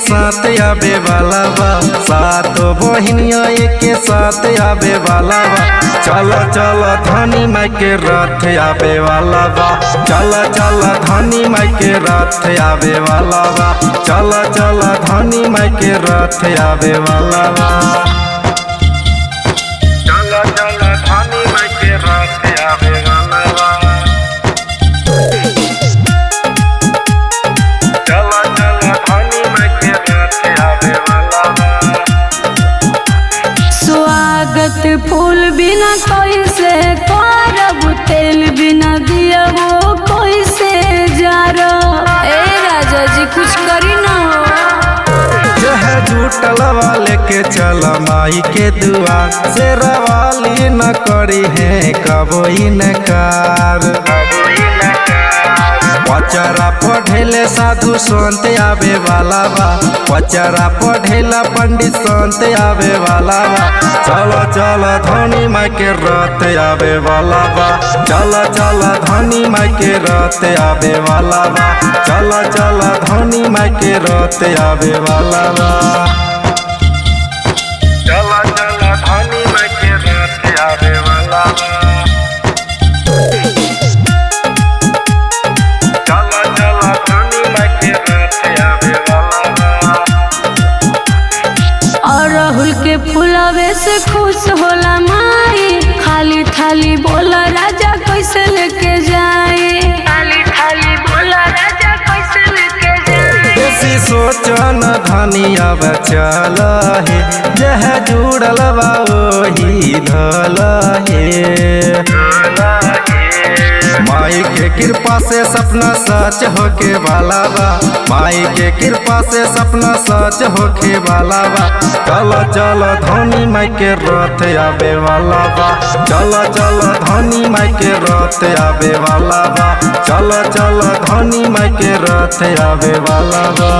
साथ आवे वाला बा, सातो बहिनिया एक साथ आवे वाला बा। चल चल धनी माई के रथ आवे वाला बा, चल चल धनी माई के रथ आवे वाला बा, चल चल धनी माई के रथ आवे वाला बा। चल चल धनी माई के रथ आवे वाला बा, चल चल धनी माई के रथ आवे वाला बा। स्वागत फूल बिना कैसे करब, तेल बिना दिया वो कैसे जारा। ए राजा जी कुछ करी ना हो। जुटल वाले के चल माई के दुआर, शेरवाली न करी है कबो इनकार। पचरा पढ़ेले साधु संत आवे वाला बा, पचरा पढ़ेला पंडित संत आवे वाला बा। चल चल धनी माई के रथ आवे वाला बा, चल चल धनी माई के रथ आवे वाला बा, चल चल धनी माई के रथ आवे वाला बा। चल चल धनी माई के रथ आवे वाला बा, चल चल धनी माई के रथ आवे वाला बा। और राहुल के फुलावे से खुश होला माई, खाली थाली बोला राजा कैसे लेके जाए, खाली थाली बोला राजा कैसे लेके जाए। ऐसी सोचन धनी अब चल हे, जह जुड़ल बा ओही धल हे। माई के कृपा से सपना सच होके वाला बा, माई के कृपा से सपना सच होके वाला बा। चल चल धनी माई के रथ आवे वाला बा, चल चल धनी माई के रथ आवे वाला बा, चल चल धनी माई के रथ आवे वाला बा।